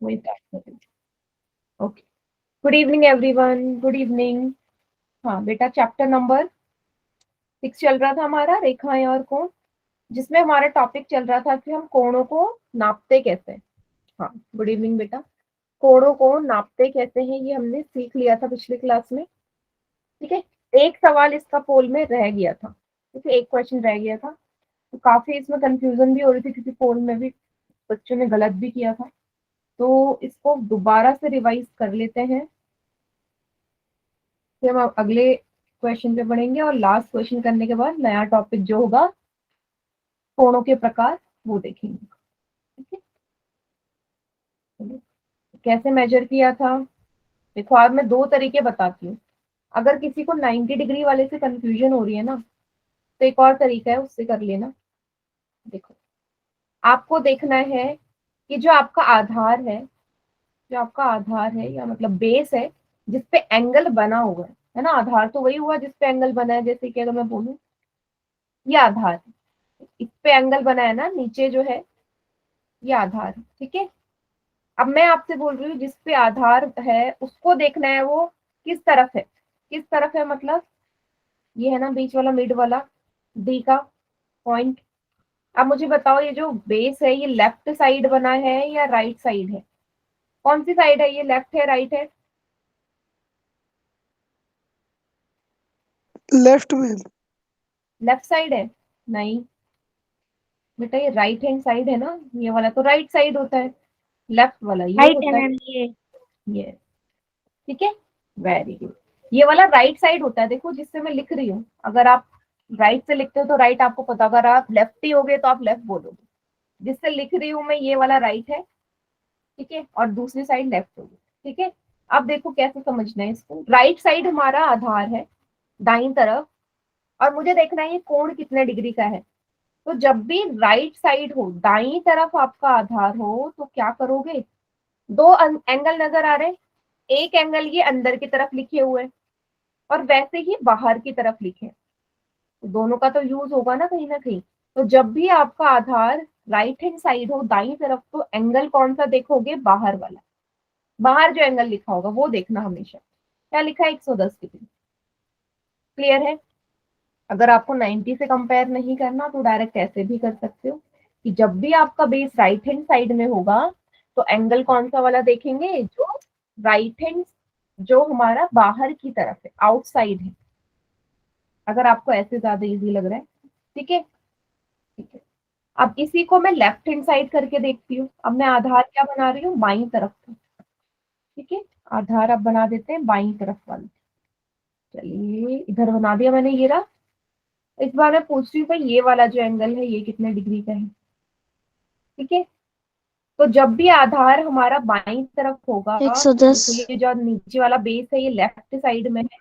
वही स्टार्ट कर रही हूँ। Okay, good evening everyone, good evening. हाँ बेटा, चैप्टर नंबर 6 चल रहा था हमारा, रेखाएं और कोण, जिसमें हमारा टॉपिक चल रहा था कि हम कोणों को नापते कैसे। हाँ, गुड इवनिंग बेटा। कोणों को नापते कैसे हैं ये हमने सीख लिया था पिछली क्लास में। ठीक है, एक सवाल इसका पोल में रह गया था, ठीक है, एक क्वेश्चन रह गया था, तो काफी इसमें कंफ्यूजन भी हो रही थी क्योंकि पोल में भी बच्चों ने गलत भी किया था। तो इसको दोबारा से रिवाइज कर लेते हैं, फिर हम अगले क्वेश्चन पे बढ़ेंगे और लास्ट क्वेश्चन करने के बाद नया टॉपिक जो होगा कोणों के प्रकार वो देखेंगे। ठीक है, चलिए। कैसे मेजर किया था देखो, आज मैं दो तरीके बताती हूँ। अगर किसी को 90 डिग्री वाले से कंफ्यूजन हो रही है ना, तो एक और तरीका है, उससे कर लेना। देखो, आपको देखना है कि जो आपका आधार है, जो आपका आधार है या मतलब बेस है, जिसपे एंगल बना हुआ है ना, आधार तो वही हुआ जिसपे एंगल बना है। जैसे कि अगर मैं बोलूं ये आधार है, इस पे एंगल बना है ना, नीचे जो है ये आधार है। ठीक है, अब मैं आपसे बोल रही हूँ जिसपे आधार है उसको देखना है वो किस तरफ है। किस तरफ है मतलब ये है ना बीच वाला, मिड वाला, डी का पॉइंट। अब मुझे बताओ, ये जो बेस है ये लेफ्ट साइड बना है या राइट साइड है? कौन सी साइड है ये, लेफ्ट है राइट है? लेफ्ट में। लेफ्ट साइड है? नहीं बेटा, ये राइट हैंड साइड है ना, ये वाला तो राइट साइड होता है, लेफ्ट वाला ये राइट है होता है। मैम ये ठीक है, वेरी गुड। ये वाला राइट साइड होता है, देखो जिससे मैं लिख रही हूँ। अगर आप राइट से लिखते हो तो राइट आपको पता, अगर आप लेफ्टी हो गए तो आप लेफ्ट बोलोगे। जिससे लिख रही हूँ मैं ये वाला राइट है, ठीक है, और दूसरी साइड लेफ्ट होगी। ठीक है, अब देखो कैसे समझना है इसको। राइट साइड हमारा आधार है, दाईं तरफ, और मुझे देखना है ये कोण कितने डिग्री का है। तो जब भी राइट साइड हो, दाईं तरफ आपका आधार हो, तो क्या करोगे, दो एंगल नजर आ रहे हैं, एक एंगल ये अंदर की तरफ लिखे हुए और वैसे ही बाहर की तरफ लिखे, तो दोनों का तो यूज होगा ना कहीं ना कहीं। तो जब भी आपका आधार राइट हैंड साइड हो, दाईं तरफ, तो एंगल कौन सा देखोगे, बाहर वाला। बाहर जो एंगल लिखा होगा वो देखना हमेशा। क्या लिखा है, 110 डिग्री। क्लियर है? अगर आपको 90 से कंपेयर नहीं करना तो डायरेक्ट ऐसे भी कर सकते हो कि जब भी आपका बेस राइट हैंड साइड में होगा तो एंगल कौन सा वाला देखेंगे, जो राइट हैंड, जो हमारा बाहर की तरफ है, आउटसाइड है। अगर आपको ऐसे ज्यादा इजी लग रहा है, ठीक है, ठीक है। अब इसी को मैं लेफ्ट हैंड साइड करके देखती हूँ। अब मैं आधार क्या बना रही हूँ, बाईं तरफ का। ठीक है, आधार अब बना देते हैं बाईं तरफ वाला। चलिए, इधर बना दिया मैंने, ये रहा। इस बार मैं पूछ रही हूँ भाई ये वाला जो एंगल है ये कितने डिग्री का है। ठीक है, तो जब भी आधार हमारा बाईं तरफ होगा, 110। देखो ये जो नीचे वाला बेस है ये लेफ्ट साइड में है,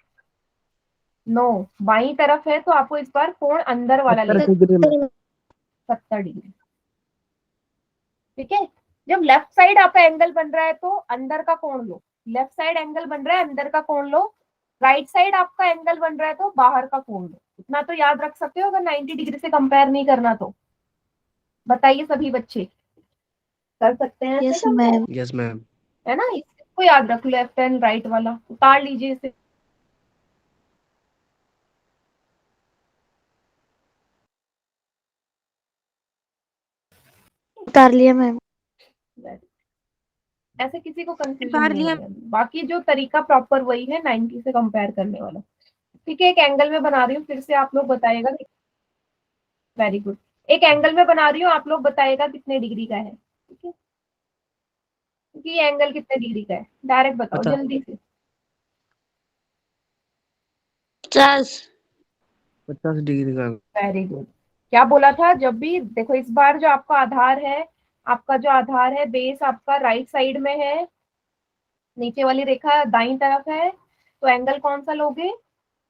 नो, बाईं तरफ है, तो आपको इस बार कोण अंदर वाला 70 लेना, डिग्री में। 70 डिग्री। ठीक है, जब लेफ्ट साइड आपका एंगल बन रहा है तो अंदर का कोण लो, लेफ्ट साइड एंगल बन रहा है अंदर का कोण लो, राइट साइड आपका एंगल बन रहा है तो बाहर का कोण लो। इतना तो याद रख सकते हो अगर 90 डिग्री से कंपेयर नहीं करना तो। बताइए सभी बच्चे, कर सकते हैं ऐसे yes compare? Ma'am. Yes ma'am. है ना, इसको याद रख, लेफ्ट एंड राइट वाला उतार लीजिए इसे। उतार लिया मैम। ऐसे किसी को कंफ्यूजन उतार नहीं लिया। होगा। बाकी जो तरीका प्रॉपर वही है 90 से कंपेयर करने वाला। ठीक है, एक एंगल में बना रही हूँ, फिर से आप लोग बताइएगा। वेरी गुड, एक एंगल में बना रही हूँ, आप लोग बताइएगा कितने डिग्री का है। ठीक है, क्योंकि ये एंगल कितने डिग्री का है, डायरेक्ट बताओ पता जल्दी से। 50। 50 डिग्री का। Very good. क्या बोला था, जब भी देखो इस बार जो आपका आधार है, आपका जो आधार है बेस आपका राइट साइड में है, नीचे वाली रेखा दाईं तरफ है, तो एंगल कौन सा लोगे,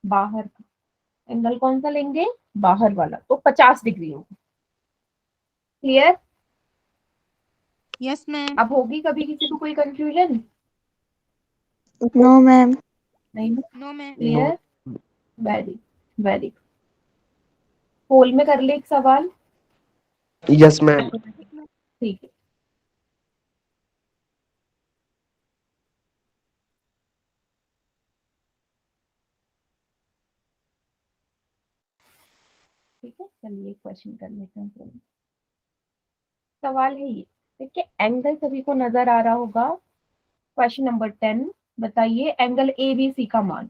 बाहर का। एंगल कौन सा लेंगे, बाहर वाला, तो 50 डिग्री होगा। क्लियर? Yes ma'am. अब होगी कभी किसी को कोई कंफ्यूजन? No ma'am. नहीं ना? No ma'am. No. Clear, very very. Poll में कर ले एक सवाल। Yes ma'am. ठीक है, ठीक है, चलिए एक क्वेश्चन कर लेते हैं फिर। सवाल है ये, देखिए एंगल सभी को नजर आ रहा होगा। क्वेश्चन नंबर 10, बताइए एंगल ए बी सी का मान।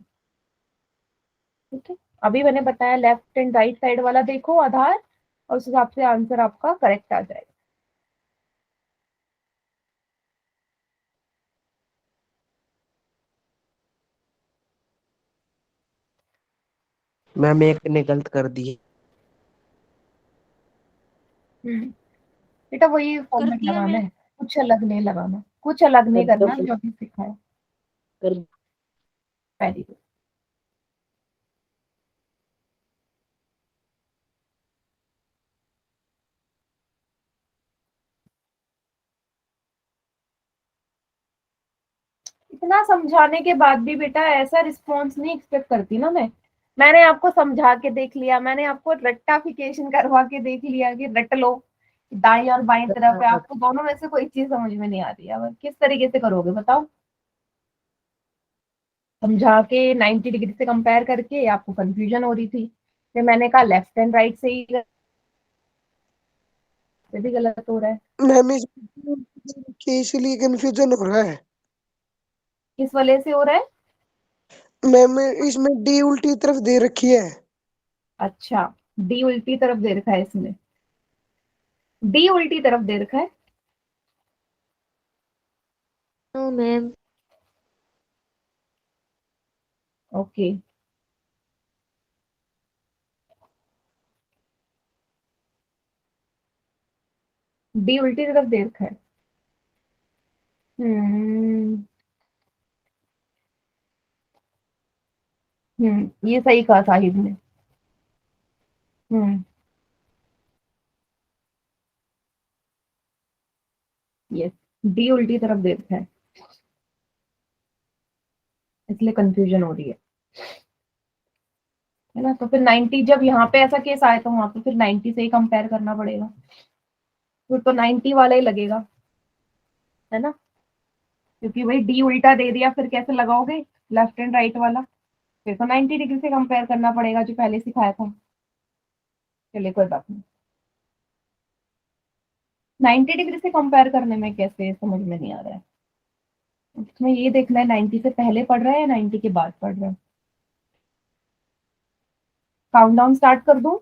ठीक है, अभी मैंने बताया लेफ्ट एंड राइट साइड वाला देखो आधार, और उस हिसाब से आंसर आपका करेक्ट आ जाएगा। मैम एक ने गलत कर दी। बेटा वही कर फॉर्मेट दिया लगाना मैं। है, कुछ अलग नहीं लगाना, कुछ अलग नहीं कर करना दो, जो अभी सिखाया। कर वेरी गुड। इतना समझाने के बाद भी बेटा ऐसा रिस्पॉन्स नहीं एक्सपेक्ट करती ना मैं। मैंने आपको समझा के देख लिया, मैंने आपको रट्टाफिकेशन करवा के देख लिया कि रट लो, दाई और बाई तरफ है, आपको दोनों में से कोई चीज समझ में नहीं आ रही है। अब किस तरीके से करोगे बताओ? समझा के 90 डिग्री से कंपेयर करके आपको कंफ्यूजन हो रही थी, फिर मैंने कहा लेफ्ट एंड राइट से ही से भी गलत हो रहा है। मैम इसलिए कंफ्यूजन हो रहा है। किस वजह से हो रहा है? मैम इसमें डी उल्टी तरफ दे रखी है। अच्छा, डी उल्टी तरफ दे रखा है इसमें, डी उल्टी तरफ दे रखा है। No ma'am. ओके, डी उल्टी तरफ दे रखा है। हम्म ये सही कहा साहिब ने। हम्म यस, डी उल्टी तरफ दे रखा है, इसलिए कंफ्यूजन हो रही है ना? तो फिर 90, जब यहाँ पे ऐसा केस आए तो वहां पे फिर 90 से ही कंपेयर करना पड़ेगा, फिर तो 90 वाला ही लगेगा, है ना? क्योंकि भाई डी उल्टा दे दिया, फिर कैसे लगाओगे लेफ्ट एंड राइट वाला? फिर तो 90 डिग्री से कंपेयर करना पड़ेगा जो पहले सिखाया था। चलिए कोई बात नहीं, 90 डिग्री से कंपेयर करने में कैसे समझ में नहीं आ रहा है। इसमें ये देखना है 90 से पहले पढ़ रहा है या 90 के बाद पढ़ रहा है। काउंटडाउन स्टार्ट कर दूं?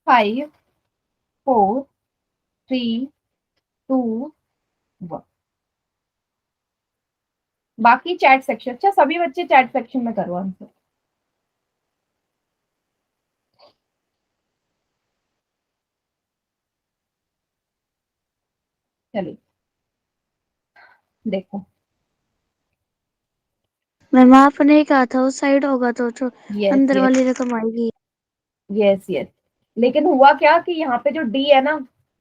5, 4, 3, 2, 1। बाकी चैट सेक्शन, अच्छा सभी बच्चे चैट सेक्शन में करो आंसर। चलिए देखो, मैम आपने ही कहा था उस साइड होगा तो यस अंदर यस वाली रकम आएगी। यस यस, लेकिन हुआ क्या कि यहाँ पे जो डी है ना,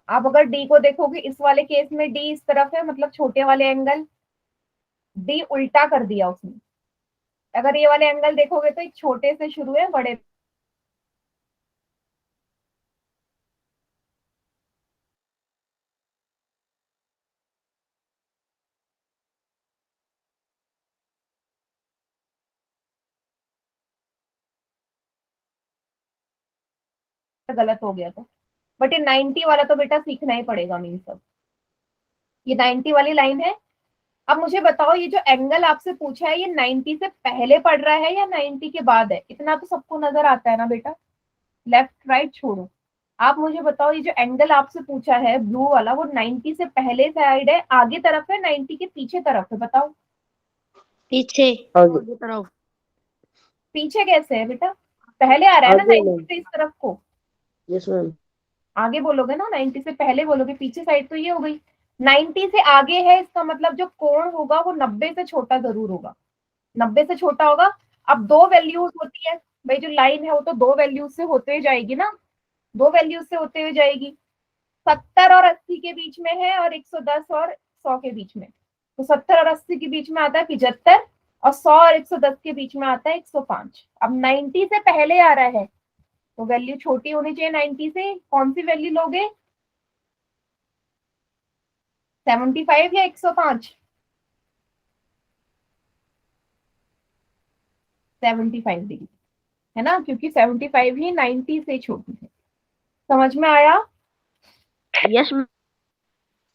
आप अगर डी को देखोगे इस वाले केस में डी इस तरफ है, मतलब छोटे वाले एंगल, डी उल्टा कर दिया उसने। अगर ये वाले एंगल देखोगे तो एक छोटे से शुरू है, बड़े गलत हो गया था। बट ये 90 वाला तो बेटा सीखना ही पड़ेगा मीन सब। ये 90 वाली लाइन है। अब मुझे बताओ, ये जो एंगल आपसे पूछा है ये 90 से पहले पड़ रहा है या 90 के बाद है? इतना तो सबको नजर आता है ना बेटा, लेफ्ट राइट छोड़ो। आप मुझे बताओ, ये जो एंगल आपसे पूछा है ब्लू वाला, वो 90 से पहले साइड है, आगे तरफ है, 90 के पीछे तरफ है? बताओ। पीछे आगे आगे तरफ। पीछे कैसे है बेटा? पहले आ रहा है ना आगे 90 मैम। से इस तरफ को। Yes ma'am. आगे बोलोगे ना, 90 से पहले बोलोगे, पीछे साइड तो ये हो गई। 90 से आगे है, इसका मतलब जो कोण होगा वो 90 से छोटा जरूर होगा, 90 से छोटा होगा। अब दो वैल्यूज होती है भाई, जो लाइन है वो तो दो वैल्यूज से होते हुए जाएगी ना, दो वैल्यूज से होते हुए जाएगी। 70 और 80 के बीच में है, और 110 और 100 के बीच में। तो 70 और 80 के बीच में आता है 75, और 100 और 110 के बीच में आता है 105। अब 90 से पहले आ रहा है तो वैल्यू छोटी होनी चाहिए 90 से। कौन सी वैल्यू लोगे? 75 या 105? 75 डिग्री, है ना, क्योंकि 75 ही 90 से छोटी है। समझ में आया? यस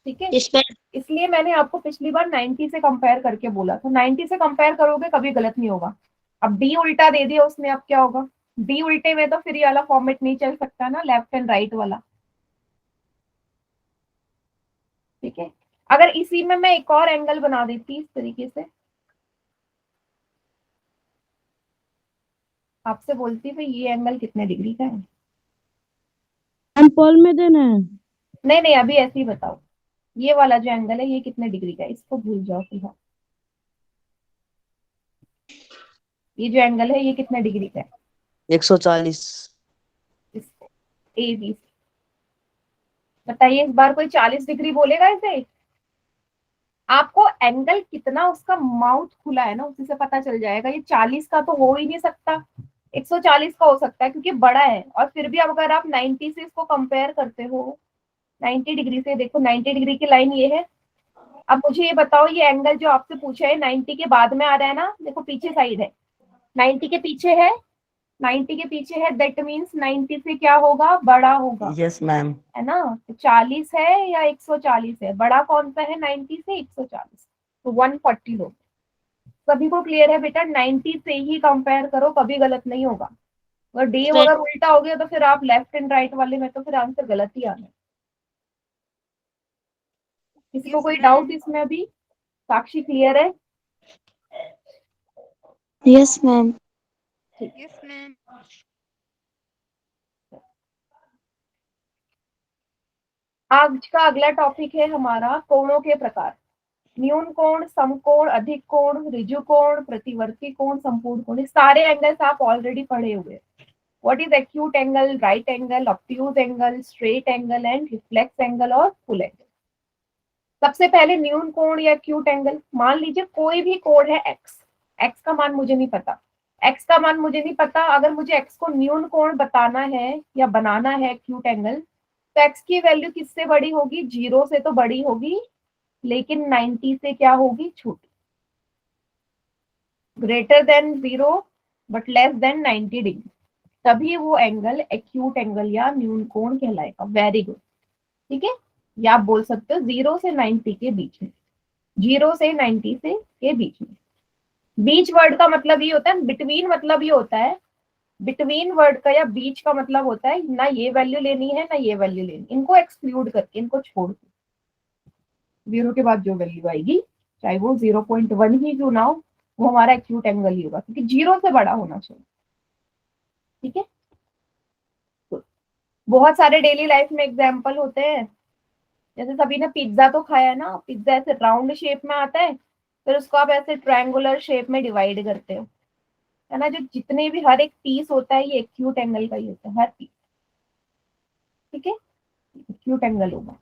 ठीक है, इसमें इसलिए मैंने आपको पिछली बार 90 से कंपेयर करके बोला था। 90 से कंपेयर करोगे कभी गलत नहीं होगा। अब डी उल्टा दे दिया उसने, अब क्या होगा? डी उल्टे में तो फिर ये वाला फॉर्मेट नहीं चल सकता ना, लेफ्ट एंड राइट वाला। ठीक है, अगर इसी में मैं एक और एंगल बना देती इस तरीके से, आपसे बोलती भाई ये एंगल कितने डिग्री का है? एम्पल में देना है। नहीं नहीं, अभी ऐसे ही बताओ, ये वाला जो एंगल है ये कितने डिग्री का है? इसको भूल जाओ फिलहाल। ये जो एंगल है ये कितने डिग्री का है? 140। इसको ए बी, बताइए इस बार कोई 40 डिग्री बोलेगा इसे? आपको एंगल कितना उसका माउथ खुला है ना उसी से पता चल जाएगा। ये 40 का तो हो ही नहीं सकता, 140 का हो सकता है क्योंकि बड़ा है। और फिर भी अब अगर आप 90 से इसको कंपेयर करते हो, 90 डिग्री से, देखो 90 डिग्री की लाइन ये है। अब मुझे ये बताओ, ये एंगल जो आपसे पूछा है 90 के बाद में आ रहा है ना, देखो पीछे साइड है, 90 के पीछे है, 90 के पीछे है, दैट मीन्स 90 से क्या होगा? बड़ा होगा, यस मैम। है ना। तो 40 है या 140 है? बड़ा कौन सा है 90 से? 140, तो 140 लो। सभी को क्लियर है बेटा? 90 से ही कंपेयर करो, कभी गलत नहीं होगा। अगर डी अगर उल्टा हो गया तो फिर आप लेफ्ट एंड राइट वाले में तो फिर आंसर गलत ही आना है। किसी को कोई डाउट इसमें अभी? साक्षी क्लियर है? Yes ma'am. Yes ma'am. आज का अगला टॉपिक है हमारा कोणों के प्रकार। न्यून कोण, समकोण, अधिक कोण, ऋजु कोण, प्रतिवर्ती कोण, संपूर्ण कोण, सारे एंगल्स आप ऑलरेडी पढ़े हुए हैं। What is acute angle, right angle, obtuse angle, straight angle and reflex angle और फुल एंगल। सबसे पहले न्यून कोण या एक्यूट एंगल। मान लीजिए कोई भी कोण है एक्स, एक्स का मान मुझे नहीं पता, एक्स का मान मुझे नहीं पता। अगर मुझे एक्स को न्यून कोण बताना है या बनाना है एक्यूट एंगल, तो एक्स की वैल्यू किससे बड़ी होगी? 0 से तो बड़ी होगी, लेकिन 90 से क्या होगी? छोटी। Greater than 0 but less than 90 degree, तभी वो एंगल एक्यूट एंगल या न्यून कोण कहलाएगा। वेरी गुड, ठीक है। या आप बोल सकते हो 0 से 90 के बीच में, 0 से 90 से के बीच में। बीच वर्ड का मतलब ये होता है, बिटवीन मतलब ये होता है, बिटवीन वर्ड का या बीच का मतलब होता है ना ये वैल्यू लेनी है ना ये वैल्यू लेनी, इनको एक्सक्लूड करके, इनको छोड़ के 0 के बाद जो वैल्यू आएगी, चाहे वो 0.1 ही क्यों ना हो, वो हमारा एक्यूट एंगल ही होगा, क्योंकि 0 से बड़ा होना चाहिए। ठीक है, तो बहुत सारे डेली लाइफ में एग्जाम्पल होते हैं। जैसे सभी ने पिज्जा तो खाया है ना, पिज्जा ऐसे राउंड शेप में आता है, फिर उसको आप ऐसे ट्रायंगुलर शेप में डिवाइड करते हो, है ना। जो जितने भी हर एक पीस होता है ये एक्यूट एंगल का ही होता है, हर पीस। ठीक है, एक्यूट एंगल होगा।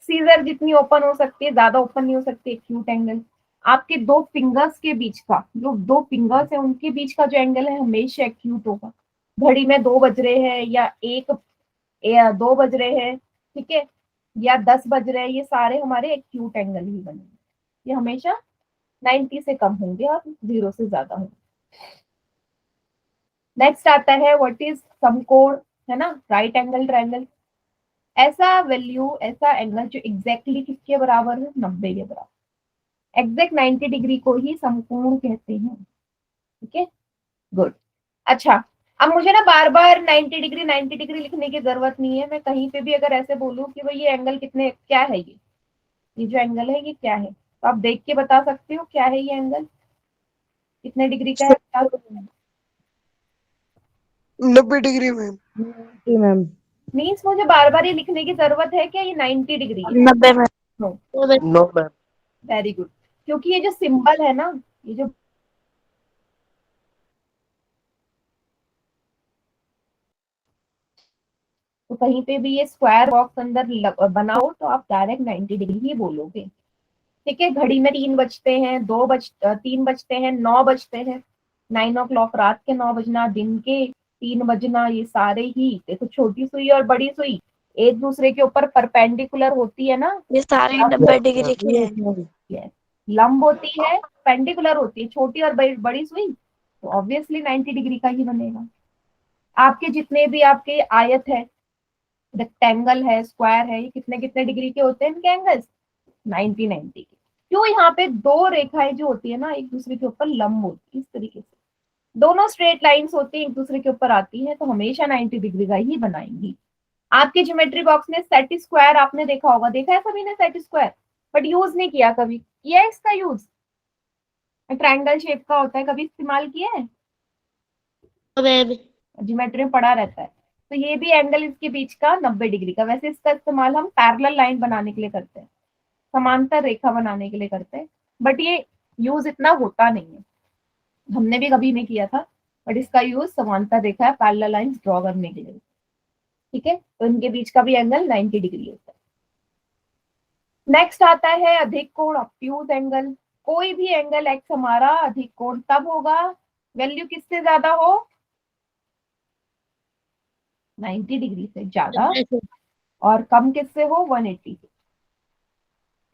सीजर जितनी ओपन हो सकती है, ज्यादा ओपन नहीं हो सकती, एक्यूट एंगल। आपके दो फिंगर्स के बीच का, जो दो फिंगर्स है उनके बीच का जो एंगल है हमेशा एक्यूट होगा। घड़ी में 2 बज रहे हैं या 2 बज रहे हैं, ठीक है, या 10 बज रहे हैं, ये सारे हमारे एक्यूट एंगल ही बनेंगे। ये हमेशा 90 से कम होंगे और 0 से ज्यादा होंगे। नेक्स्ट आता है व्हाट इज समकोण, है ना, राइट एंगल ट्रायंगल। ऐसा वैल्यू, ऐसा एंगल जो एग्जैक्टली किसके बराबर है? 90 के बराबर। एग्जैक्ट 90 डिग्री को ही समकोण कहते हैं। ठीक है, गुड। अच्छा, अब मुझे ना बार बार 90 डिग्री लिखने की जरूरत नहीं है। मैं कहीं पे भी अगर ऐसे बोलूं कि भाई ये एंगल कितने, क्या है ये जो एंगल है ये क्या है, तो आप देख के बता सकते हो क्या है ये एंगल, कितने डिग्री का है? 90 डिग्री मैम। जी मैम। मीन्स मुझे बार बार ये लिखने की जरूरत है कि ये 90 डिग्री है? 90 में no, no ma'am. Very good. क्योंकि ये जो सिंबल है ना, ये जो तो कहीं पे भी ये स्क्वायर बॉक्स अंदर बनाओ तो आप डायरेक्ट 90 डिग्री ही बोलोगे। ठीक है, घड़ी में 3 बजते हैं, 3 बजते हैं, 9 बजते हैं, 9 o'clock रात के 9 बजना, दिन के 3 बजना, ये सारे ही देखो, छोटी सुई और बड़ी सुई एक दूसरे के ऊपर परपेंडिकुलर होती है ना, ये सारे 90 डिग्री के हैं। yes, लंब होती है, पेंडिकुलर होती है, छोटी और बड़ी सुई तो ऑब्वियसली 90 डिग्री का ही बनेगा। आपके जितने भी आपके आयत है, रेक्टेंगल है, स्क्वायर है, ये कितने कितने डिग्री के होते हैं इनके एंगल्स? 90 के। क्यों? यहाँ पे दो रेखाएं जो होती है ना एक दूसरे के ऊपर लंब होती है, इस तरीके से दोनों स्ट्रेट लाइंस होती है, एक दूसरे के ऊपर आती है, तो हमेशा 90 डिग्री का ही बनाएंगी। आपके ज्योमेट्री बॉक्स में सेट स्क्वायर आपने देखा होगा, देखा है सभी ने सेट स्क्वायर, बट यूज नहीं किया कभी, किया है इसका यूज? ट्रायंगल शेप का होता है, कभी इस्तेमाल किया है? मैम ज्योमेट्री में पड़ा रहता है। तो ये भी एंगल इसके बीच का 90 डिग्री का। वैसे इसका इस्तेमाल हम पैरेलल लाइन बनाने के लिए करते हैं, समांतर रेखा बनाने के लिए करते हैं, बट ये यूज इतना होता नहीं है, हमने भी कभी नहीं किया था, बट इसका यूज समांतर रेखा है, पैरेलल लाइंस ड्रॉ करने के लिए। ठीक है, तो इनके बीच का भी एंगल 90 डिग्री होता है। नेक्स्ट आता है अधिक कोण, ऑब्ट्यूज एंगल। कोई भी एंगल एक्स हमारा अधिक कोण तब होगा वैल्यू किससे ज्यादा हो? 90 डिग्री से ज्यादा, और कम किससे हो? 180 से।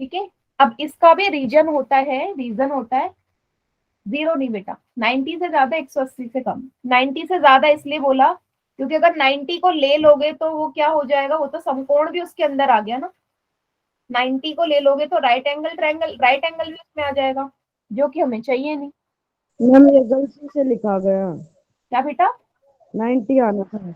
ठीक है, अब इसका भी रीजन होता है, रीजन होता है जीरो नहीं बेटा, 90 से ज्यादा 180 से कम। 90 से ज्यादा इसलिए बोला क्योंकि अगर 90 को ले लोगे तो वो क्या हो जाएगा, वो तो समकोण भी उसके अंदर आ गया ना। 90 को ले लोगे तो right angle triangle, right angle भी उसमें आ जाएगा, जो कि हमें चाहिए नहीं। मैम ये गलती से लिखा गया, क्या बेटा? 90 आना था,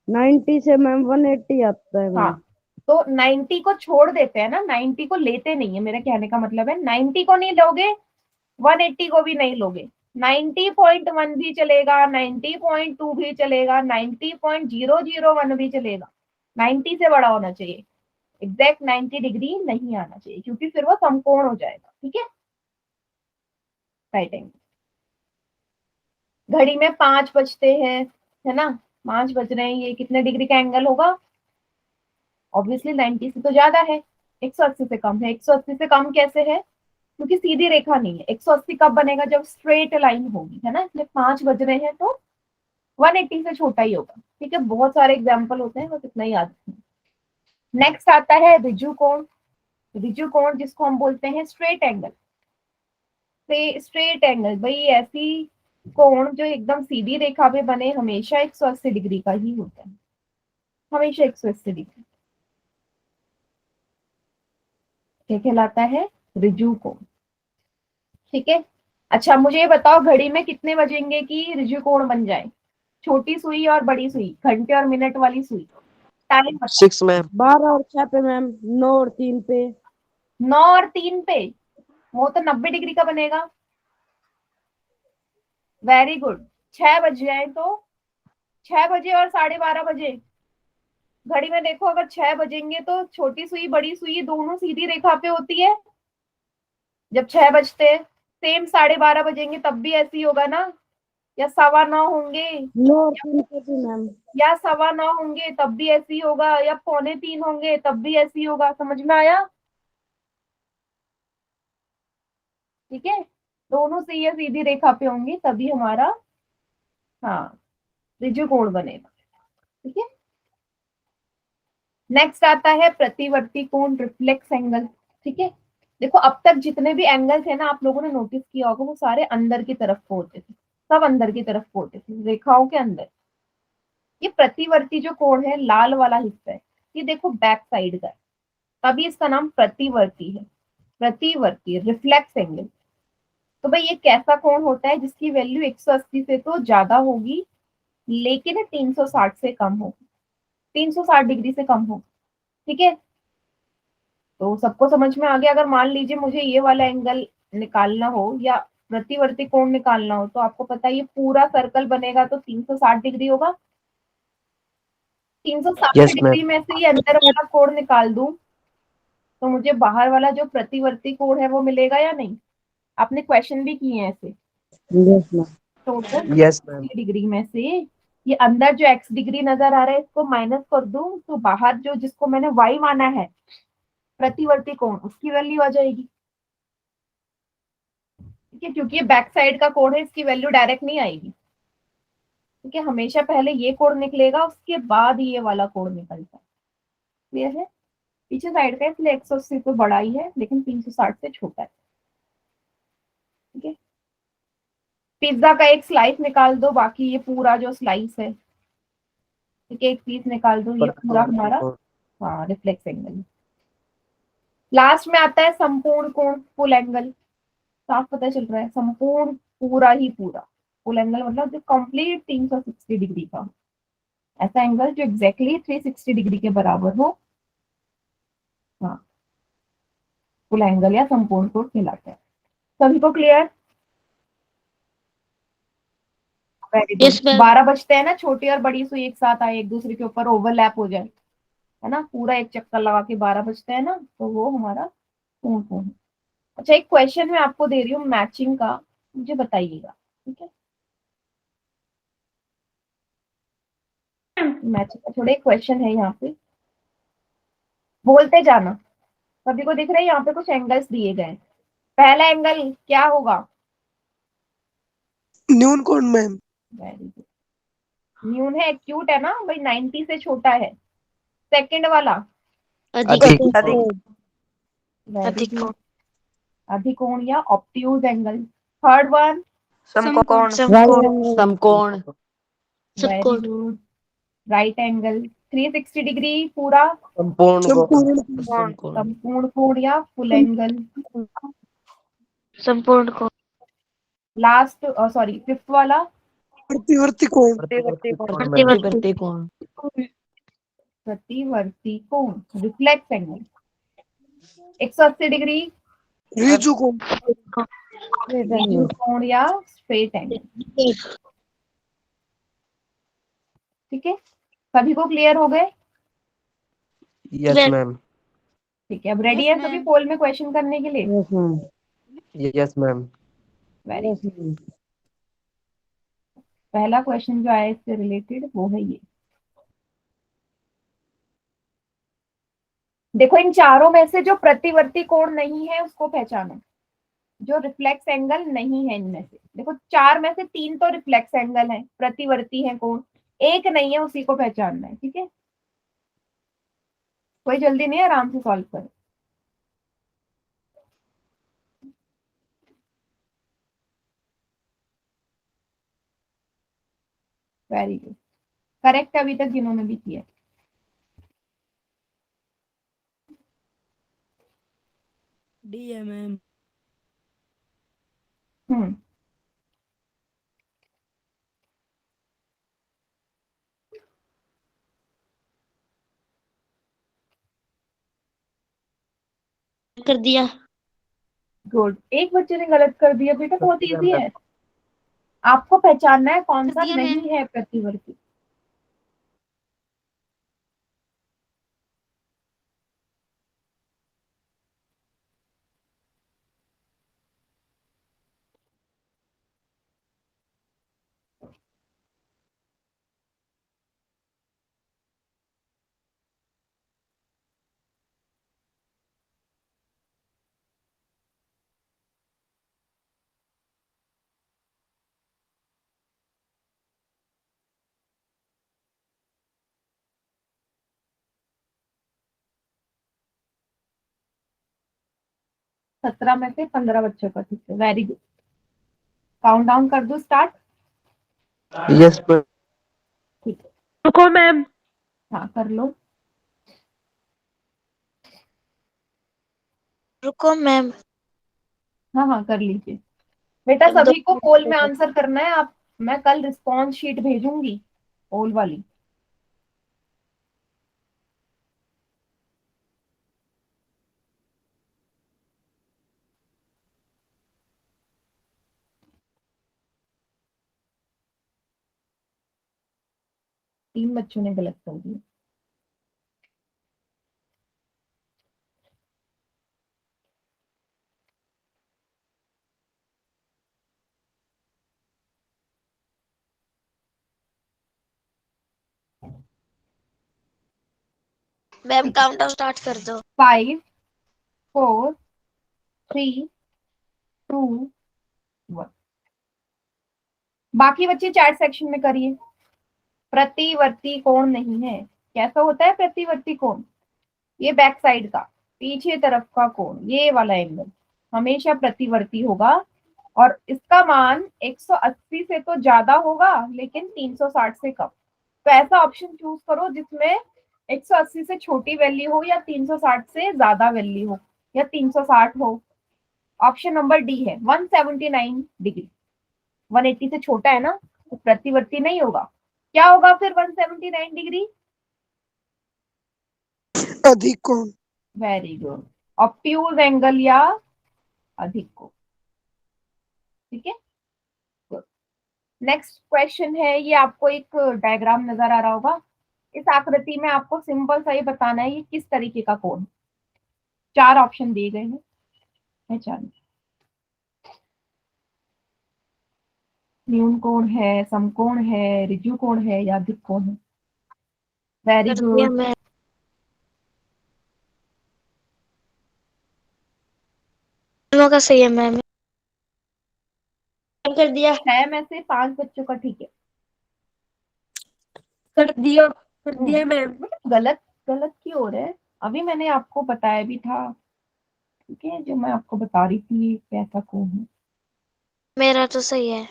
90 से मैम 180 आता है हाँ, मैम। तो 90 को छोड़ देते हैं ना, 90 को लेते नहीं है, मेरा कहने का मतलब है 90 को नहीं लोगे, 180 को भी नहीं लोगे, 90.1 भी चलेगा, 90.2 भी चलेगा, 90.001 भी चलेगा, 90 से बड़ा होना चाहिए, एग्जैक्ट 90 डिग्री नहीं आना चाहिए, क्योंकि फिर वो समकोण हो जाएगा। ठीक है, राइट एंगल। घड़ी में 5 बजते हैं, है ना, 5 बज रहे हैं, ये कितने डिग्री का एंगल होगा? ऑब्वियसली 90 से तो ज्यादा है, 180 से कम है। 180 से कम कैसे है? क्योंकि सीधी रेखा नहीं है। 180 कब बनेगा? जब स्ट्रेट लाइन होगी, है ना, इसलिए 5 बज रहे हैं तो 180 से छोटा ही होगा। ठीक है, बहुत सारे एग्जाम्पल होते हैं, बस इतना ही याद रखना। नेक्स्ट आता है ऋजु कोण। ऋजु कोण जिसको हम बोलते हैं स्ट्रेट एंगल। स्ट्रेट एंगल भाई ऐसी कोण जो एकदम सीधी रेखा पे बने, हमेशा 180 डिग्री का ही होता है, हमेशा 180 डिग्री। क्या कहलाता है? ऋजु कोण। ठीक है, अच्छा मुझे ये बताओ घड़ी में कितने बजेंगे कि ऋजु कोण बन जाए? छोटी सुई और बड़ी सुई, घंटे और मिनट वाली सुई, टाइम बताओ। 6 मैम 12 और 6 पे मैम, 9 और 3 पे। 9 और 3 पे, वो तो 90 डिग्री का बनेगा। Very good. 6 बज जाए तो 6 बजे और 12:30 बजे, घड़ी में देखो, अगर 6 बजेंगे तो छोटी सुई बड़ी सुई दोनों सीधी रेखा पे होती है जब 6 बजते हैं। सेम 12:30 बजेंगे तब भी ऐसी होगा ना, या 9:15 होंगे, 9 और 3 पे भी मैम। या 9:15 होंगे तब भी ऐसी होगा, या 2:45 होंगे तब भी ऐसी होगा। समझ में आया? ठीक है, दोनों से ये सीधी रेखा पे होंगी तभी हमारा, हाँ, ऋजु कोण बनेगा। ठीक है, नेक्स्ट आता है प्रतिवर्ती कोण, रिफ्लेक्स एंगल। ठीक है, देखो अब तक जितने भी एंगल थे ना, आप लोगों ने नोटिस किया होगा, वो सारे अंदर की तरफ को होते थे, सब अंदर की तरफ को होते थे, रेखाओं के अंदर। ये प्रतिवर्ती जो कोण है, लाल वाला हिस्सा है, ये देखो बैक साइड का है, तभी इसका नाम प्रतिवर्ती है। प्रतिवर्ती रिफ्लेक्स एंगल। तो भाई ये कैसा कोण होता है जिसकी वैल्यू 180 से तो ज्यादा होगी लेकिन 360 से कम होगी, 360 डिग्री से कम होगी। ठीक है, तो सबको समझ में आ गया? अगर मान लीजिए मुझे ये वाला एंगल निकालना हो या प्रतिवर्ती कोण निकालना हो, तो आपको पता है ये पूरा सर्कल बनेगा तो 360 डिग्री होगा। 360 यस मैम डिग्री में से ये अंदर वाला कोण निकाल दूं तो मुझे बाहर वाला जो प्रतिवर्ती कोण है वो मिलेगा या नहीं? आपने क्वेश्चन भी किए हैं ऐसे। Yes ma'am. Total yes ma'am degree में से ये अंदर जो x डिग्री नजर आ रहा है इसको माइनस कर दूं तो बाहर जो जिसको मैंने y माना है प्रतिवर्ती कोण, उसकी वैल्यू आ जाएगी। ठीक है, क्योंकि ये बैक साइड का कोण है, इसकी वैल्यू डायरेक्ट नहीं आएगी। ठीक है, हमेशा पहले ये कोण निकलेगा उसके बाद ये वाला कोण निकलता है। क्लियर है? पीछे साइड का इसलिए 180 तो बड़ा ही है लेकिन 360 से छोटा है। ठीक है, पिज्जा का एक स्लाइस निकाल दो, बाकी ये पूरा जो स्लाइस है, ठीक है, एक पीस निकाल दो, ये पूरा हमारा हाँ रिफ्लेक्स एंगल। लास्ट में आता है संपूर्ण कोण, फुल एंगल। साफ पता चल रहा है, संपूर्ण पूरा ही पूरा, फुल एंगल मतलब जो कंप्लीट 360 डिग्री का, ऐसा एंगल जो एग्जैक्टली 360 डिग्री के बराबर हो, हाँ फुल एंगल या संपूर्ण कोण कहलाता है। सभी को clear? Very Yes, good. ma'am. 12 बजते हैं ना, छोटी और बड़ी सुई एक साथ आए, एक दूसरे के ऊपर ओवरलैप हो जाए, है ना, पूरा एक चक्कर लगा के 12 बजते हैं ना, तो वो हमारा कोण कोण है। अच्छा, एक क्वेश्चन मैं आपको दे रही हूँ मैचिंग का, मुझे बताइएगा, ठीक है? मैचिंग का थोड़ा एक क्वेश्चन है यहाँ पे, बोलते जाना। सभी को दिख रहा है यहाँ पे कुछ एंगल्स दिए गए हैं। पहला एंगल क्या होगा? न्यून कोण मैम। वेरी गुड, न्यून है, एक्यूट है ना भाई, 90 से छोटा है। सेकंड वाला अधिक वेरी अधिक गुड, अधिकोण या ऑब्ट्यूज एंगल। थर्ड वन समकोण समकोण very good, right angle. 360 degree पूरा संपूर्ण संपूर्ण कोण या फुल एंगल। संपूर्ण कोण लास्ट सॉरी फिफ्थ वाला प्रतिवर्ती कोण। प्रतिवर्ती कोण प्रतिवर्ती कोण, रिफ्लेक्स एंगल। 180 डिग्री ऋजु कोण। ऋजु कोण या स्ट्रेट एंगल। ठीक है, सभी को क्लियर हो गए? Yes ma'am. ठीक है, अब रेडी है सभी पोल में क्वेश्चन करने के लिए? Yes ma'am yes ma'am. Very yes ma'am पहला क्वेश्चन जो आया इससे रिलेटेड वो है ये। देखो, इन चारों में से जो प्रतिवर्ती कोण नहीं है उसको पहचानो, जो रिफ्लेक्स एंगल नहीं है इनमें से। देखो, चार में से तीन तो रिफ्लेक्स एंगल है, प्रतिवर्ती है कोण, एक नहीं है, उसी को पहचानना है। ठीक है, कोई जल्दी नहीं है, आराम से सॉल्व करो। वेरी गुड, करेक्ट अभी तक जिन्होंने भी किया। डी है मैम। हम्म, कर दिया। गुड, एक बच्चे ने गलत कर दिया बेटा, बहुत इजी है। आपको पहचानना है कौन सा दिया नहीं है प्रतिवर्ती। सत्रह में से 15 बच्चों का, ठीक है, वेरी गुड। काउंट डाउन कर दो, स्टार्ट। Yes ma'am. ठीक है, रुको मैम। हाँ कर लो। रुको मैम। हाँ हाँ कर लीजिए बेटा, सभी को पोल में आंसर करना है। आप, मैं कल रिस्पॉन्स शीट भेजूंगी पोल वाली। तीन बच्चों ने गलत कर दिया। मैम काउंटडाउन स्टार्ट कर दो। 5 4 3 2 1। बाकी बच्चे चैट सेक्शन में करिए। प्रतिवर्ती कोण नहीं है, कैसा होता है प्रतिवर्ती कोण? ये बैक साइड का, पीछे तरफ का कोण, ये वाला एंगल हमेशा प्रतिवर्ती होगा। और इसका मान 180 से तो ज्यादा होगा लेकिन 360 से कम। तो ऐसा ऑप्शन चूज करो जिसमें 180 से छोटी वैल्यू हो या 360 से ज्यादा वैल्यू हो या 360 हो। ऑप्शन नंबर डी है 179 डिग्री। 180 से छोटा है ना, तो प्रतिवर्ती नहीं होगा। क्या होगा फिर 179 डिग्री? अधिक कोण। वेरी गुड, ऑब्ट्यूज एंगल या अधिक कोण। ठीक है, गुड। नेक्स्ट क्वेश्चन है, ये आपको एक डायग्राम नजर आ रहा होगा। इस आकृति में आपको सिंपल सा ही बताना है ये किस तरीके का कोण है। 4 ऑप्शन दिए गए हैं, पहचान। न्यून कोण है, समकोण है, ऋजु कोण है या अधिक कोण है? वेरी कर दिया गुड। मैम। दोनों का सही है मैम। कर दिया। 6 में से 5 बच्चों का ठीक है। कर दिया मैम। गलत गलत की ओर है। अभी मैंने आपको बताया भी था, ठीक है, जो मैं आपको बता रही थी कैसा कोण है। मेरा तो सही है।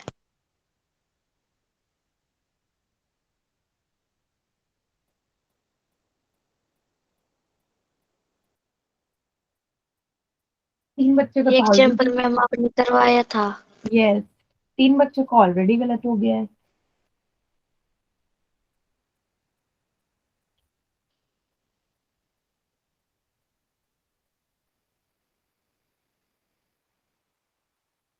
तीन बच्चों का ये तो ऑलरेडी, एग्जाम्पल मैम आपने करवाया था। यस, 3 बच्चों का ऑलरेडी गलत हो गया है।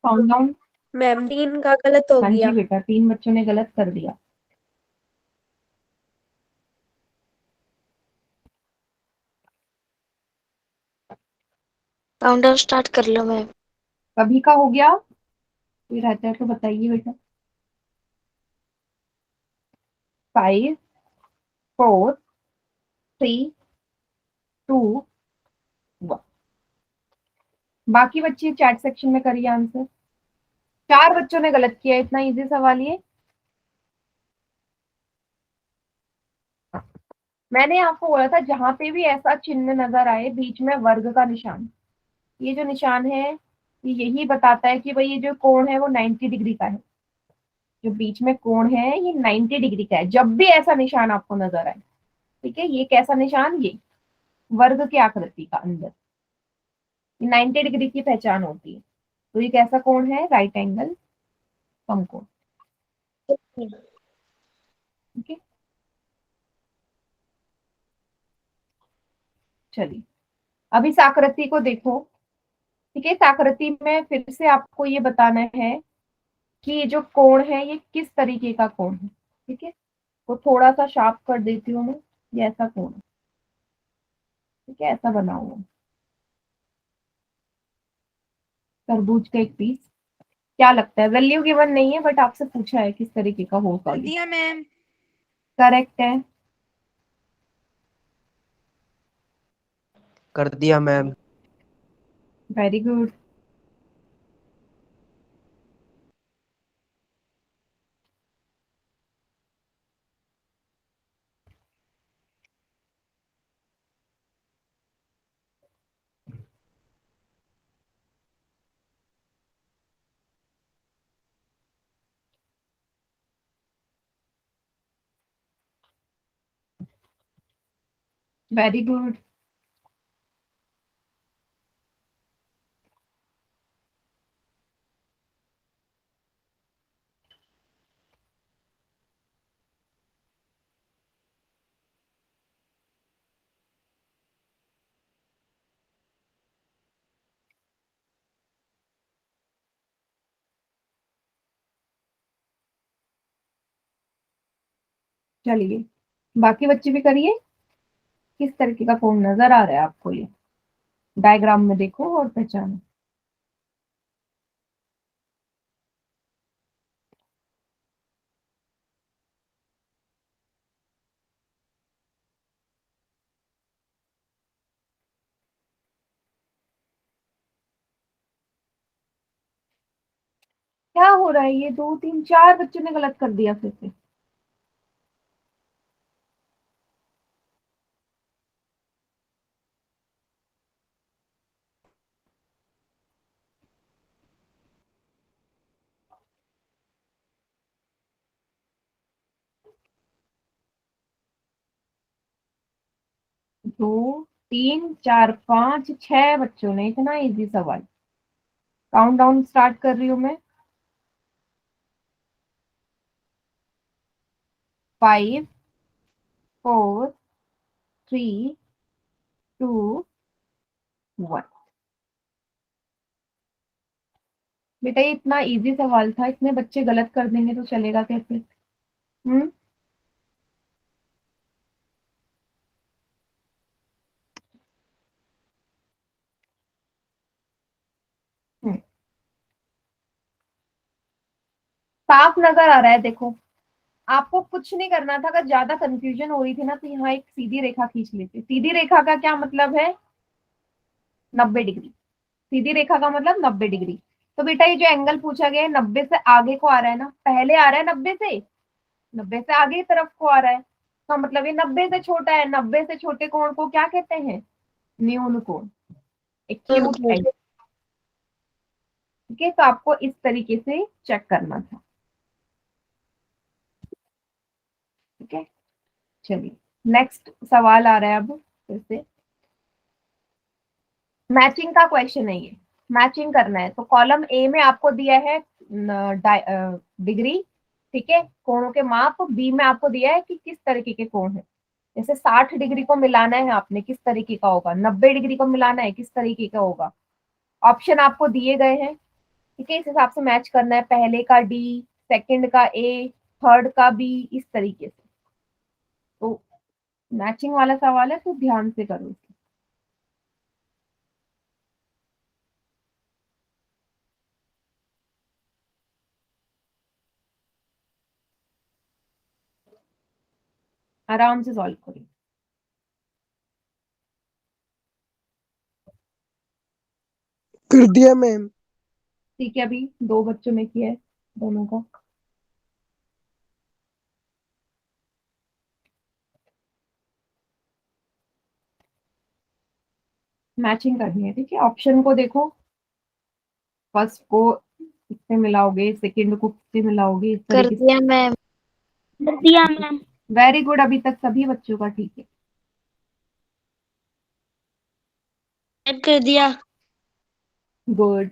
Count down. मैम 3 का गलत हो हाँ जी गया। बेटा, 3 बच्चों ने गलत कर दिया। काउंटडाउन स्टार्ट कर लो मैम। कभी का हो गया, कोई रहता है तो बताइए बेटा। 5 4 3 2 1। बाकी बच्चे चैट सेक्शन में करिए आंसर। 4 बच्चों ने गलत किया, इतना इजी सवाल ये। मैंने आपको बोला था जहां पे भी ऐसा चिन्ह नजर आए बीच में वर्ग का निशान, ये जो निशान है ये यही बताता है कि भाई ये जो कोण है वो 90 डिग्री का है। जो बीच में कोण है ये 90 डिग्री का है। जब भी ऐसा निशान आपको नजर आए, ठीक है, ये कैसा निशान, ये वर्ग की आकृति का अंदर 90 डिग्री की पहचान होती है। तो ये कैसा कोण है? राइट एंगल समकोण। ठीक है, चलिए अब इस आकृति को देखो। ठीक है, इस आकृति में फिर से आपको ये बताना है कि ये जो कोण है ये किस तरीके का कोण है। ठीक है, तो थोड़ा सा शार्प कर देती हूँ मैं। ये ऐसा कोण है, ठीक है, ऐसा बना हुआ है, तरबूज का एक पीस। क्या लगता है? वैल्यू गिवन नहीं है बट आपसे पूछा है किस तरीके का होगा कर ये। दिया मैम। करेक्ट है। कर दिया ma'am. Very good. Very good. चलिए बाकी बच्चे भी करिए। किस तरीके का कोण नजर आ रहा है आपको ये डायग्राम में देखो और पहचानो। क्या हो रहा है? ये 2 3 4 बच्चों ने गलत कर दिया फिर से। दो, तीन, चार, पांच, छह बच्चों ने। इतना इजी सवाल। काउंट डाउन स्टार्ट कर रही हूँ मैं। 5, 4, 3, 2, 1। बेटा ये इतना इजी सवाल था, इतने बच्चे गलत कर देंगे तो चलेगा कैसे? हम्म। हम्म। साफ नजर आ रहा है देखो। आपको कुछ नहीं करना था। अगर ज्यादा कंफ्यूजन हो रही थी ना तो यहाँ एक सीधी रेखा खींच लेते। सीधी रेखा का क्या मतलब है? 90 डिग्री। सीधी रेखा का मतलब 90 डिग्री। तो बेटा ये जो एंगल पूछा गया है 90 से आगे को आ रहा है ना, पहले आ रहा है 90 से, 90 से आगे की तरफ को आ रहा है। तो मतलब ये 90 से छोटा है। 90 से छोटे कोण को क्या कहते हैं? न्यून कोण, एक्यूट एंगल। ठीक है, तो आपको इस तरीके से चेक करना था। ठीक है, चलिए नेक्स्ट सवाल आ रहा है अब फिर से। मैचिंग का क्वेश्चन है ये। मैचिंग करना है तो कॉलम ए में आपको दिया है डिग्री, ठीक है, कोणों के माप। बी में आपको दिया है कि किस तरीके के कोण है। जैसे 60 डिग्री को मिलाना है आपने, किस तरीके का होगा? 90 डिग्री को मिलाना है, किस तरीके का होगा? ऑप्शन आपको दिए गए हैं। ठीक है, इस हिसाब से मैच करना है। पहले का डी, सेकंड का ए, थर्ड का बी, इस तरीके से। तो मैचिंग वाला सवाल है तो ध्यान से करो इसे। आराम से सॉल्व करो। कर दिया मैम। ठीक है, अभी 2 बच्चों ने किया है, दोनों का। मैचिंग करनी है। ठीक है, ऑप्शन को देखो। फर्स्ट को किससे मिलाओगे, सेकंड को किससे मिलाओगे, इस कर तरीके से। दिया मैम। कर दिया मैम। वेरी गुड, अभी तक सभी बच्चों का ठीक है। कर दिया। गुड।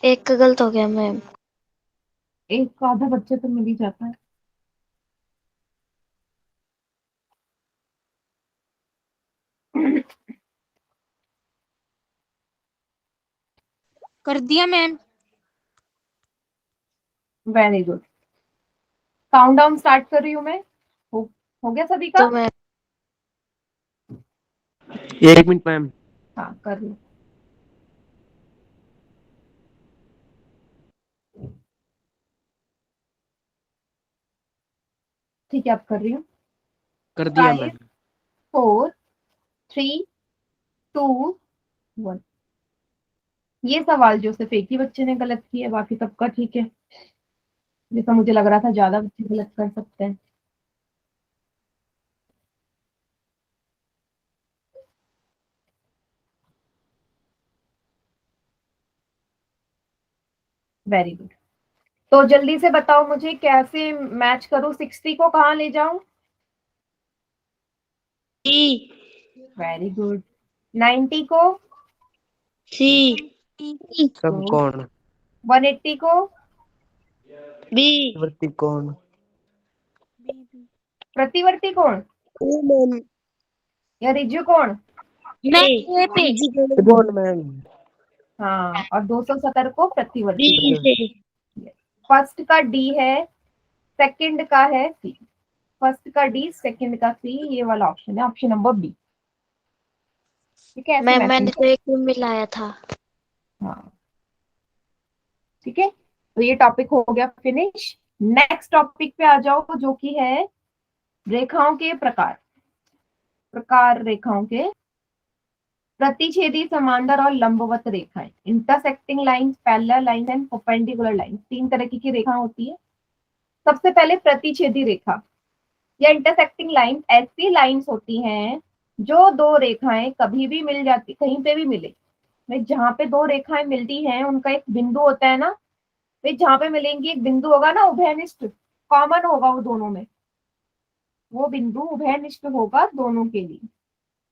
एक का गलत हो गया मैम। एक का आधा बच्चा तो मिल ही जाता है। कर दिया ma'am. Very good. Count down start कर रही हूँ मैं। हो गया सभी का? तो मैम 1 मिनट मैम। हाँ, कर लो। ठीक है, अब कर रही हूँ। कर दिया 5, मैम। 4, 3, 2, 1। ये सवाल जो सिर्फ एक ही बच्चे ने गलत किया है, बाकी सबका ठीक है। जैसा मुझे लग रहा था ज्यादा बच्चे गलत कर सकते हैं। Very good. तो जल्दी से बताओ मुझे कैसे मैच करूं। 60 को कहाँ ले जाऊं? सी। Very good. 90 को? सी। सब गुड। कौन? 180 को? बी। वर्ती कौन? प्रतिवर्ती कोण ओ मैम। या रिज्यू कोण? मैं ए पे। कौन मैम? हाँ, और 270 को बी प्रतिवर्ती कोण। से। फर्स्ट का डी है, सेकंड का है सी। फर्स्ट का डी, सेकंड का सी, ये वाला ऑप्शन है, ऑप्शन नंबर बी। ठीक है, ऐसे मैम मैचिंग। मैंने तो एक में मिलाया था। हाँ, ठीक है, तो ये टॉपिक हो गया फिनिश। नेक्स्ट टॉपिक पे आ जाओ जो कि है रेखाओं के प्रकार। प्रकार रेखाओं के। प्रतिच्छेदी, समांतर और लंबवत रेखाएं। Intersecting lines, parallel line and perpendicular line. 3 तरह की रेखा होती है। सबसे पहले प्रतिच्छेदी रेखा या इंटरसेक्टिंग लाइन ऐसी लाइंस होती हैं जो दो रेखाएं कभी भी मिल जाती, कहीं पे भी मिले, भाई जहाँ पे दो रेखाएं मिलती हैं उनका एक बिंदु होता है ना, भाई जहाँ पे मिलेंगी एक बिंदु होगा ना उभयनिष्ठ, कॉमन होगा वो दोनों में, वो बिंदु उभयनिष्ठ होगा दोनों के लिए।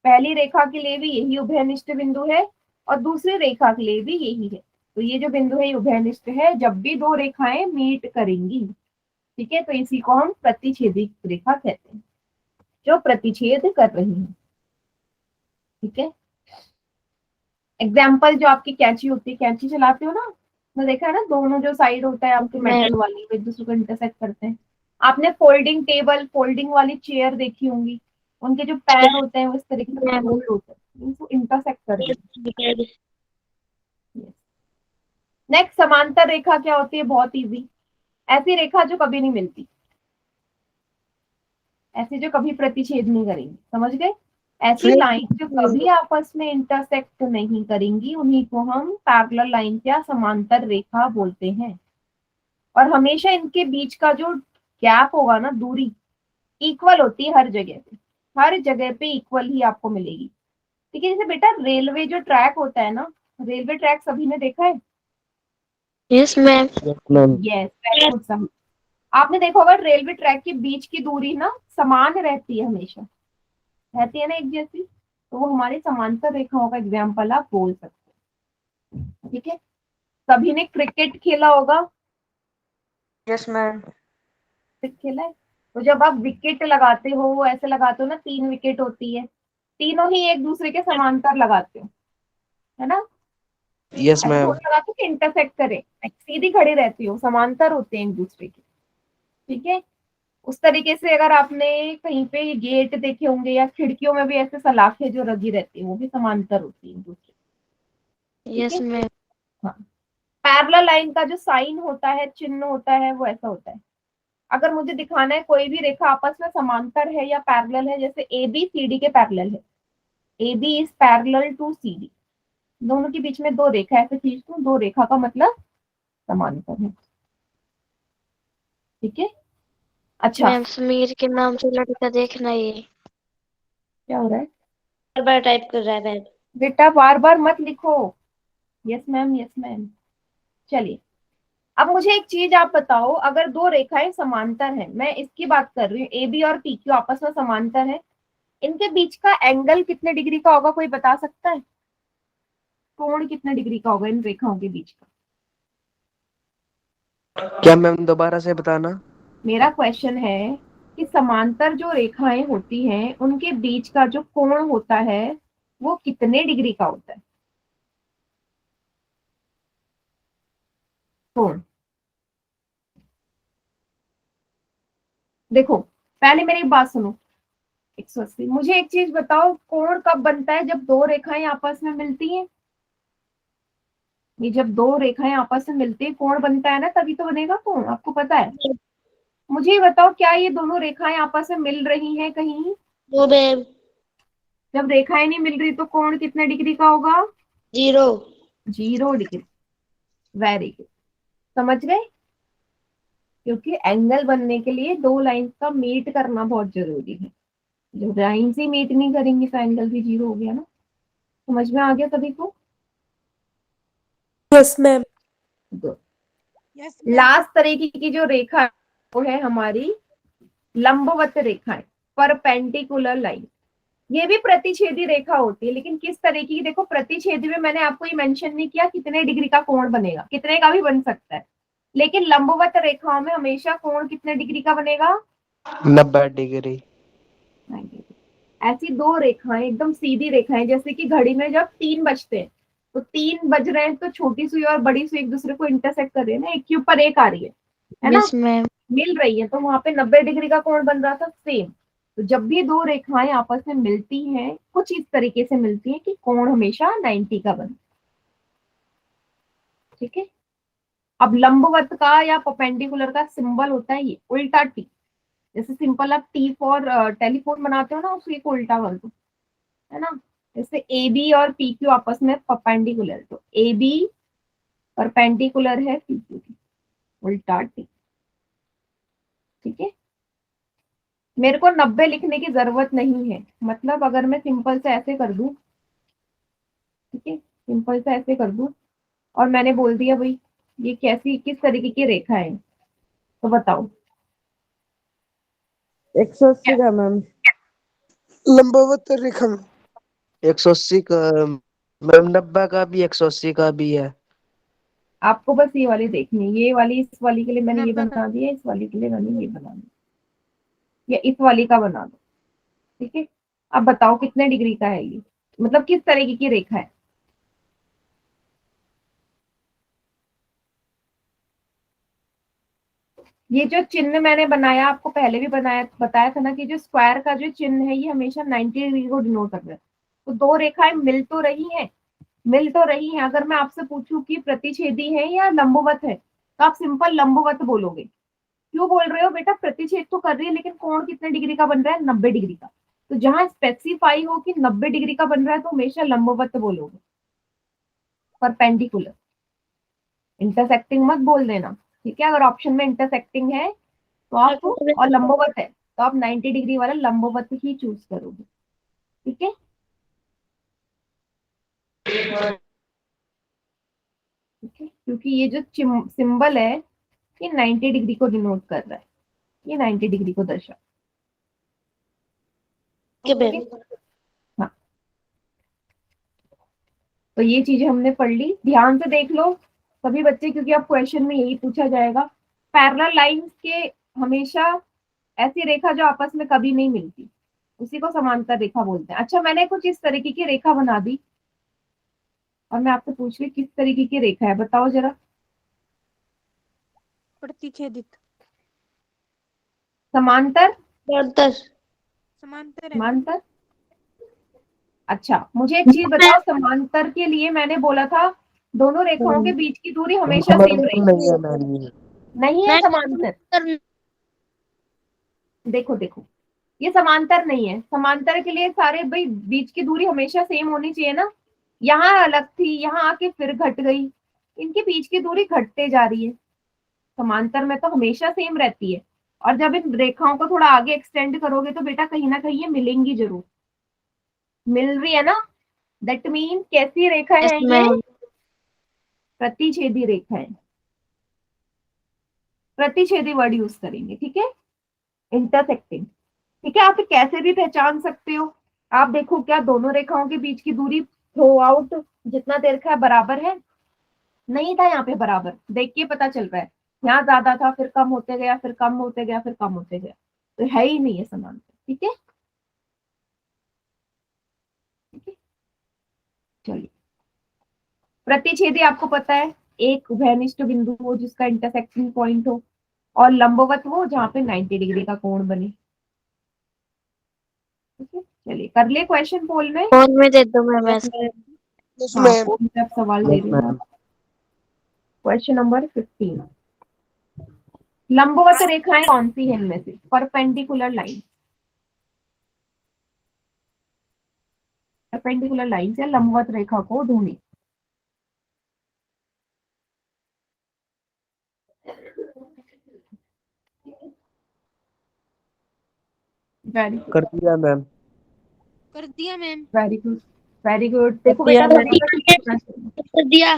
पहली रेखा के लिए भी यही उभयनिष्ठ बिंदु है और दूसरी रेखा के लिए भी यही है। तो ये जो बिंदु है ये उभयनिष्ठ है जब भी दो रेखाएं मीट करेंगी। ठीक है, तो इसी को हम प्रतिच्छेदी रेखा कहते हैं, जो प्रतिच्छेद कर रही है। ठीक है, एग्जाम्पल जो आपकी कैंची होती है, कैंची चलाते हो ना, तो देखा है ना दोनों जो साइड होता है आपके मेटल वाली वो एक दूसरे को इंटरसेक्ट करते हैं। आपने फोल्डिंग टेबल, फोल्डिंग वाली चेयर देखी होंगी, उनके जो पैर होते हैं वो इस तरीके से फोल्ड होते हैं, इनको इंटरसेक्ट कर देते हैं। नेक्स्ट समांतर रेखा क्या होती है? बहुत इजी, ऐसी रेखा जो कभी नहीं मिलती, ऐसी जो कभी प्रतिच्छेद नहीं करेंगी, समझ गए? ऐसी लाइन जो कभी आपस में इंटरसेक्ट नहीं करेंगी उन्हीं को हम पैरेलल लाइन या समांतर रेखा बोलते हैं। और हमेशा इनके बीच का जो गैप होगा ना, दूरी इक्वल होती है हर जगह पे, हर जगह पे इक्वल ही आपको मिलेगी। ठीक है, जैसे बेटा रेलवे जो ट्रैक होता है ना, रेलवे ट्रैक सभी ने देखा है? Yes ma'am. Ma'am yes, very good some. आपने देखा होगा रेलवे ट्रैक के बीच की दूरी ना समान रहती है, हमेशा रहती है ना एक जैसी, तो वो हमारी समांतर रेखाओं का एग्जाम्पल आप बोल सकते हैं। ठीक है, सभी ने क्रिकेट खेला होगा? Yes ma'am. क्रिकेट खेला है? तो जब आप विकेट लगाते हो, ऐसे लगाते हो ना, 3 विकेट होती है, तीनों ही एक दूसरे के समांतर लगाते हो, है ना? यस ऐसे मैम थोड़ा लगाते हो कि इंटरसेक्ट करे, सीधी खड़ी रहती हो, समांतर होते हैं एक दूसरे के। ठीक है, उस तरीके से अगर आपने कहीं पे गेट देखे होंगे या खिड़कियों में भी ऐसे सलाखें जो लगी रहती है वो भी समांतर होती है एक दूसरे। ठीक यस है, मैम। हाँ। पैरेलल लाइन का जो साइन होता है, चिन्ह होता है, वो ऐसा होता है। अगर मुझे दिखाना है कोई भी रेखा आपस में समांतर है या पैरेलल है, जैसे ए बी सी डी के पैरेलल है, A B is parallel to C D, दोनों के बीच में दो रेखा ऐसे खींच दूं, दो रेखा का मतलब समांतर है। ठीक है, अच्छा मैम समीर के नाम से लड़का देखना ये। क्या हो रहा है बार बार टाइप कर रहा है मैम। बेटा? बार बार मत लिखो। Yes ma'am, yes ma'am. चलिए, अब मुझे एक चीज आप बताओ, अगर दो रेखाएं समांतर हैं, मैं इसकी बात कर रही हूँ, ए बी और पी क्यू आपस में समांतर है, इनके बीच का एंगल कितने डिग्री का होगा? कोई बता सकता है? कोण कितने डिग्री का होगा इन रेखाओं के बीच का? क्या मैम दोबारा से बताना। मेरा क्वेश्चन है कि समांतर जो रेखाएं होती हैं उनके बीच का जो कोण होता है वो कितने डिग्री का होता है? कोण, देखो पहले मेरी बात सुनो। 180, मुझे एक चीज बताओ, कोण कब बनता है? जब दो रेखाएं आपस में मिलती हैं। ये जब दो रेखाएं आपस में मिलती है कोण बनता है ना, तभी तो बनेगा कोण, आपको पता है। मुझे ये बताओ, क्या ये दोनों रेखाएं आपस में मिल रही हैं कहीं? No ma'am. जब रेखाएं नहीं मिल रही तो कोण कितने डिग्री का होगा? 0। 0 डिग्री। वेरी गुड, समझ गए? क्योंकि एंगल बनने के लिए दो लाइन का मीट करना बहुत जरूरी है, जब लाइन से मीट नहीं करेंगे तो एंगल भी 0 हो गया ना। समझ में आ गया सभी को? Yes ma'am. लास्ट तरीके की जो रेखा है वो है हमारी लंबवत रेखाएं, परपेंडिकुलर लाइन। ये भी प्रतिच्छेदी रेखा होती है, लेकिन किस तरीके की? देखो प्रतिच्छेदी में मैंने आपको ये मेंशन नहीं किया कितने डिग्री का कोण बनेगा, कितने का भी बन सकता है, लेकिन लंबवत रेखाओं में हमेशा कोण कितने डिग्री का बनेगा? 90 डिग्री। 90 डिग्री। ऐसी दो रेखाएं एकदम सीधी रेखाएं, जैसे कि घड़ी में जब 3 बजते हैं तो 3 बज रहे हैं, तो छोटी सुई और बड़ी सुई एक दूसरे को इंटरसेक्ट कर रही है ना, एक के ऊपर एक आ रही है ना, यस मैम। मिल रही है, तो वहां पे 90 डिग्री का कोण बन रहा था सेम। तो जब भी दो रेखाएं आपस में मिलती हैं कुछ इस तरीके से मिलती हैं कि कोण हमेशा 90 का बनता है। ठीक है, अब लंबवत का या परपेंडिकुलर का सिंबल होता है ये उल्टा टी। जैसे सिंपल आप टी फॉर टेलीफोन बनाते हो ना, उसको एक उल्टा कर दो, है ना। जैसे ए बी और पी क्यू आपस में परपेंडिकुलर, तो ए बी परपेंडिकुलर है पी क्यू की, उल्टा टी। ठीक है, मेरे को 90 लिखने की जरूरत नहीं है। मतलब अगर मैं सिंपल से ऐसे कर दूं, ठीक है, सिंपल से ऐसे कर दूं और मैंने बोल दिया भाई ये कैसी किस तरीके की रेखा है, तो बताओ 180 का मैम। लंबवत रेखा में 180 का मैम, 90 का भी 180 का भी है। आपको बस ये वाली देखनी है। ये वाली, इस वाली के लिए मैंने ये बना दिया, इस वाली के लिए मैंने ये बना दिया, या इस वाली का बना दो, ठीक है। अब बताओ कितने डिग्री का है ये, मतलब किस तरीके की रेखा है। ये जो चिन्ह मैंने बनाया, आपको पहले भी बताया था ना कि जो स्क्वायर का जो चिन्ह है ये हमेशा 90 डिग्री को डिनोट कर रहा है। तो दो रेखाएं मिल तो रही हैं, मिल तो रही हैं। अगर मैं आपसे पूछूं कि प्रतिच्छेदी है या लंबवत है, तो आप सिंपल लंबवत बोलोगे। क्यों बोल रहे हो बेटा, प्रतिच्छेद तो कर रही है लेकिन कोण कितने डिग्री का बन रहा है, 90 डिग्री का। तो जहां स्पेसिफाई हो कि 90 डिग्री का बन रहा है तो हमेशा लंबवत बोलोगे, परपेंडिकुलर। इंटरसेक्टिंग मत बोल देना, ठीक है। अगर ऑप्शन में इंटरसेक्टिंग है तो आप, और लंबवत है तो आप 90 डिग्री वाला लंबवत ही चूज करोगे, ठीक है। ठीक है, क्योंकि ये जो सिंबल है ये 90 डिग्री को डिनोट कर रहा है, ये 90 डिग्री को दर्शा। Okay ma'am. हाँ, तो ये चीजें हमने पढ़ ली, ध्यान से देख लो सभी बच्चे, क्योंकि अब क्वेश्चन में यही पूछा जाएगा। पैरेलल लाइंस के हमेशा ऐसी रेखा जो आपस में कभी नहीं मिलती, उसी को समांतर रेखा बोलते हैं। अच्छा, मैंने कुछ इस तरीके की रेखा बना दी और मैं आपसे पूछ रही किस तरीके की रेखा है, बताओ जरा। प्रतिच्छेदित। समांतर, समांतर। समांतर है। समांतर। अच्छा, मुझे एक चीज बताओ, समांतर के लिए मैंने बोला था दोनों रेखाओं के बीच की दूरी हमेशा सेम मैम रहेगी। नहीं है मैम ये। नहीं है समांतर। देखो देखो, ये समांतर नहीं है। समांतर के लिए सारे भाई बीच की दूरी हमेशा सेम होनी चाहिए ना। यहाँ अलग थी, यहाँ आके फिर घट गई, इनके बीच की दूरी घटते जा रही है। समांतर में तो हमेशा सेम रहती है। और जब इन रेखाओं को थोड़ा आगे एक्सटेंड करोगे तो बेटा कहीं ना कहीं ये मिलेंगी जरूर, मिल रही है ना। दैट मीन कैसी रेखा यस है ये, मैम। प्रतिच्छेदी रेखा है। प्रतिच्छेदी वर्ड यूज करेंगे, ठीक है। इंटरसेक्टिंग, ठीक है। आप कैसे भी पहचान सकते हो, आप देखो क्या दोनों रेखाओं के बीच की दूरी थ्रू आउट जितना देखा है बराबर है, नहीं था यहाँ पे बराबर, देख के पता चल रहा है। यहाँ ज्यादा था, फिर कम होते गया, फिर कम होते गया, फिर कम होते गया, तो है ही नहीं है समांतर, ठीक है। ठीक है, चलिए। प्रतिच्छेदी आपको पता है, एक उभयनिष्ठ बिंदु हो जिसका इंटरसेक्टिंग पॉइंट हो, और लंबवत हो जहाँ पे 90 डिग्री का कोण बने, ठीक है। चलिए कर ले क्वेश्चन पोल में। फोन में दे दो मैम ऐसे। यस हाँ, मैम। पोल में आप सवाल दे यस रहे हो। मैम। क्वेश्चन नंबर 15, लंबवत रेखाएं कौन सी है इनमें से, परपेंडिकुलर लाइन, परपेंडिकुलर लाइन से लंबवत रेखा को ढूंढे। वेरी गुड, कर दिया मैम। कर दिया ma'am. Very good, very good. देखो दिया बेटा मैम। सभी का ठीक होना चाहिए। कर दिया।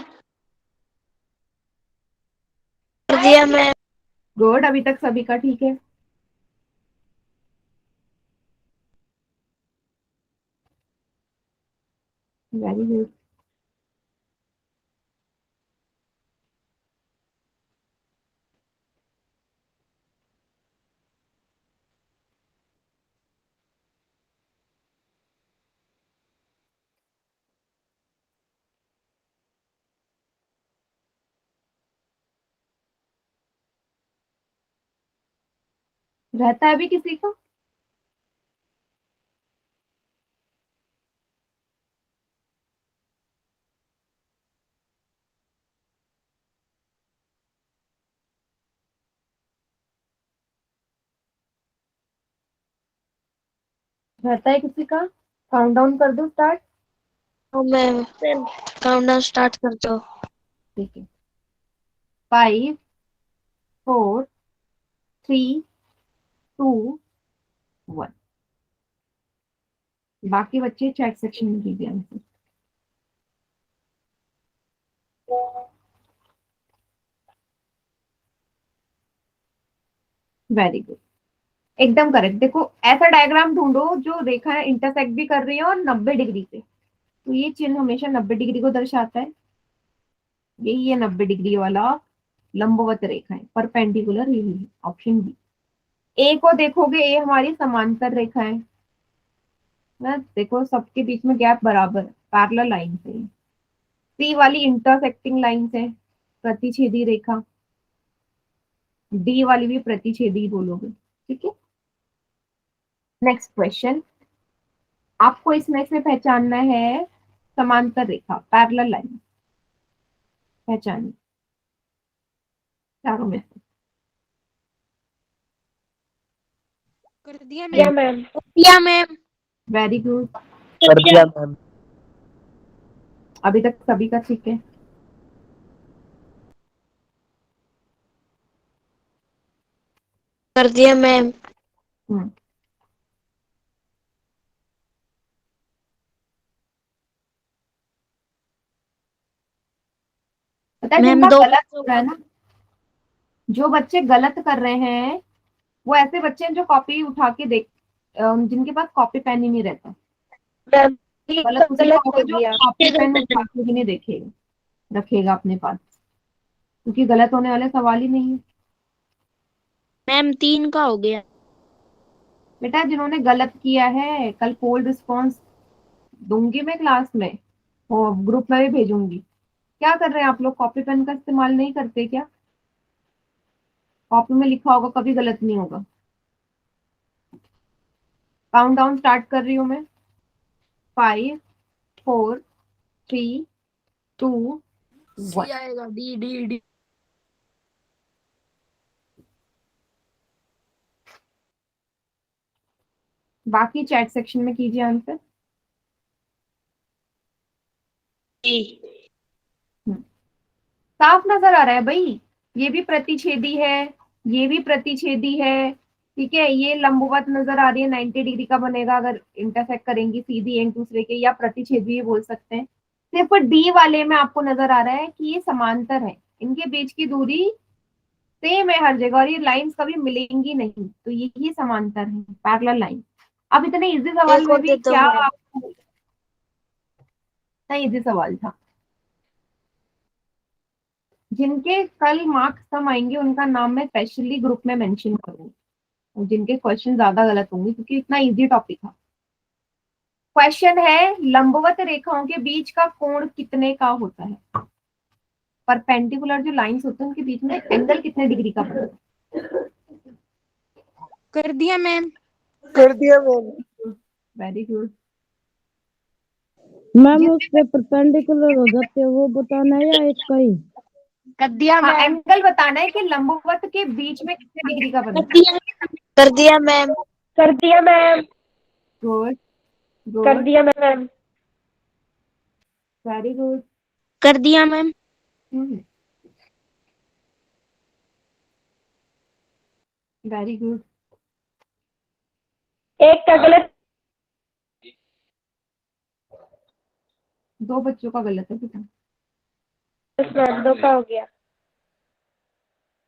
कर दिया मैम। गुड, अभी तक सभी का ठीक है। Very good. रहता है अभी किसी का, रहता है किसी का, काउंट डाउन कर दो स्टार्ट। ओ मैम, काउंटडाउन स्टार्ट कर दो। ठीक है, 5 4 3 2 1। बाकी बच्चे चैट सेक्शन में कीजिए आंसर। वेरी गुड, एकदम करेक्ट। देखो ऐसा डायग्राम ढूंढो जो रेखा इंटरसेक्ट भी कर रही है और 90 डिग्री पे, तो ये चिन्ह हमेशा 90 डिग्री को दर्शाता है। यही है 90 डिग्री वाला लंबवत रेखा है, परपेंडिकुलर, यही है ऑप्शन बी। ए को देखोगे, ए हमारी समांतर रेखा है ना, देखो सबके बीच में गैप बराबर, पैरेलल लाइन है। सी वाली इंटरसेक्टिंग लाइन है, प्रतिच्छेदी रेखा। डी वाली भी प्रतिच्छेदी बोलोगे, ठीक है। नेक्स्ट क्वेश्चन, आपको इसमें से पहचानना है समांतर रेखा, पैरेलल लाइन, पहचानिए चारों में से। कर दिया या मैम। मैम। या मैम। वेरी गुड, कर दिया मैम। अभी तक सभी का ठीक है। कर दिया मैम। हम्म, पता है मैम जिनका दो गलत हो रहा है ना, जो बच्चे गलत कर रहे हैं वो ऐसे बच्चे हैं जो कॉपी उठा के देख, जिनके पास कॉपी पेन ही नहीं रहता। मैम गलत उसे गलत कहोगे हो जो गया। कॉपी पेन उठा के भी नहीं देखेगा, रखेगा अपने पास, क्योंकि गलत होने वाले सवाल ही नहीं है। मैम 3 का हो गया। बेटा जिन्होंने गलत किया है कल पोल रिस्पॉन्स दूंगी मैं क्लास में, और ग्रुप में भी भेजूंगी। क्या कर रहे हैं आप लोग, कॉपी पेन का इस्तेमाल नहीं करते क्या? कॉपी में लिखा होगा, कभी गलत नहीं होगा। काउंट डाउन स्टार्ट कर रही हूँ मैं। 5 4 3 2 1। आएगा डी डी डी। बाकी चैट सेक्शन में कीजिए आंसर। साफ नजर आ रहा है भाई, ये भी प्रतिच्छेदी है, ये भी प्रतिच्छेदी है, ठीक है। ये लंबवत नजर आ रही है, 90 डिग्री का बनेगा अगर इंटरसेक्ट करेंगी सीधी एक दूसरे के, या प्रतिच्छेदी भी बोल सकते हैं। सिर्फ डी वाले में आपको नजर आ रहा है कि ये समांतर है, इनके बीच की दूरी सेम है हर जगह, और ये लाइंस कभी मिलेंगी नहीं, तो यही समांतर है, पैरेलल लाइन। अब इतने इजी सवाल एक में और भी दे दो क्या मैम। आपको, इतना इजी सवाल था। जिनके कल मार्क्स कम आएंगे उनका नाम मैं स्पेशली ग्रुप में मेंशन करूंगी, जिनके क्वेश्चन ज्यादा गलत होंगे, क्योंकि इतना इजी टॉपिक था। क्वेश्चन है, लंबवत रेखाओं के बीच का कोण कितने का होता है? परपेंडिकुलर जो लाइंस होते हैं उनके बीच में एंगल कितने डिग्री का होता है? कर दिया मैम। कर दिया मैम। Very good. मैम उस पे परपेंडिकुलर हो जाते हैं वो बताना है या एक का ही? कर दिया हाँ, मैम। एंगल बताना है कि लंबवत के बीच में कितने डिग्री का कर बनता है। दिया। कर दिया मैम। कर दिया मैम। गुड कर गुड, दिया मैम। Very good. कर दिया मैम। Very good. एक का गलत। दो बच्चों का गलत है बेटा, मैम 2 का हो गया।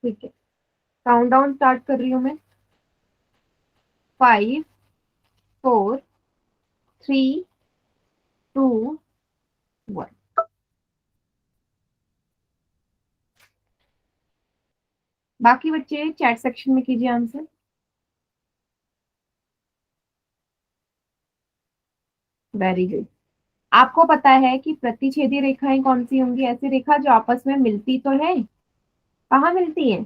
ठीक है। काउंट डाउन स्टार्ट कर रही हूँ मैं। 5 4 3 2 1। बाकी बच्चे चैट सेक्शन में कीजिए आंसर। Very good. आपको पता है कि प्रतिच्छेदी रेखाएं कौन सी होंगी? ऐसी रेखा जो आपस में मिलती तो है, कहाँ मिलती है?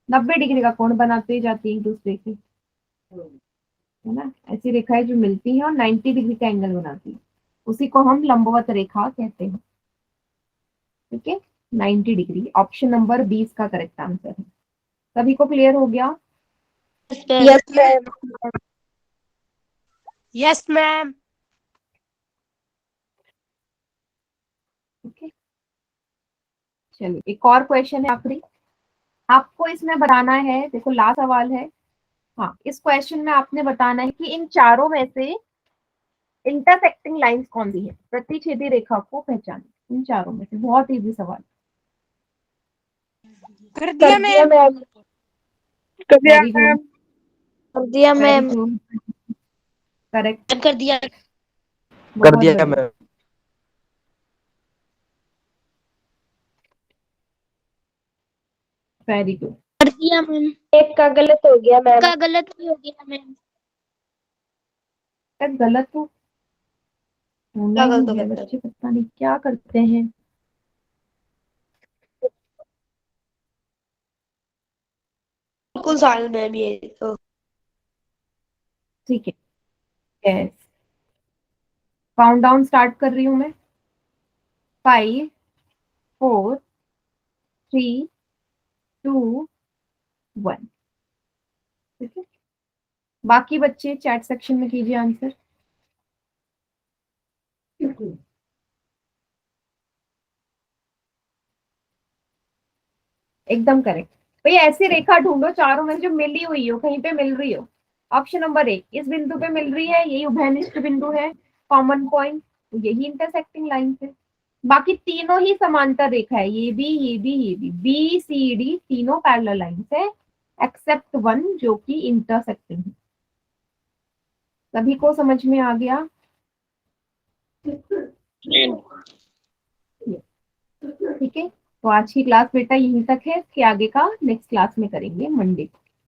90 डिग्री का कोण बनाते जाती है एक दूसरे के, है ना। ऐसी रेखाएं जो मिलती हैं और 90 डिग्री का एंगल बनाती है, उसी को हम लंबवत रेखा कहते हैं, ठीक है। 90 डिग्री, ऑप्शन नंबर 20 का करेक्ट आंसर है। सभी को क्लियर हो गया? Yes ma'am. Yes ma'am. Okay, चलिए एक और क्वेश्चन है आखिरी, आपको इसमें बताना है। देखो लास्ट सवाल है, हाँ, इस क्वेश्चन में आपने बताना है कि इन चारों में से इंटरसेक्टिंग लाइंस कौन सी है, प्रतिच्छेदी रेखा को पहचाने। इन चारों में से, बहुत इजी सवाल। कर दिया मैम। कर दिया वेरी मैम। गुड, कर दिया वेरी मैम। गुड, करेक्ट, कर दिया। कर बहुत दिया बढ़िया, मैम। Very good. कर दिया मैम। एक का गलत हो गया मैम। का गलत भी हो गया मैम। गलत तो होना क्या ही गलत हो है, गया? बच्चे पता नहीं क्या करते हैं। बिल्कुल साल मैम ये तो। ठीक है, यस, काउंट डाउन स्टार्ट कर रही हूँ मैं। 5 4 3 2 1। ठीक है, बाकी बच्चे चैट सेक्शन में कीजिए आंसर। एकदम करेक्ट। भैया ऐसी रेखा ढूंढो चारों में जो मिली हुई हो, कहीं पे मिल रही हो। ऑप्शन नंबर 1, इस बिंदु पे मिल रही है, यही उभयनिष्ठ बिंदु है, कॉमन पॉइंट, यही इंटरसेक्टिंग लाइन है। बाकी तीनों ही समांतर रेखा है, ये भी, ये भी, ये भी, बी सी डी तीनों पैरेलल लाइंस है, एक्सेप्ट वन जो कि इंटरसेक्टिंग है। सभी को समझ में आ गया? ठीक है, तो आज की क्लास बेटा यहीं तक है, इसके आगे का नेक्स्ट क्लास में करेंगे मंडे को।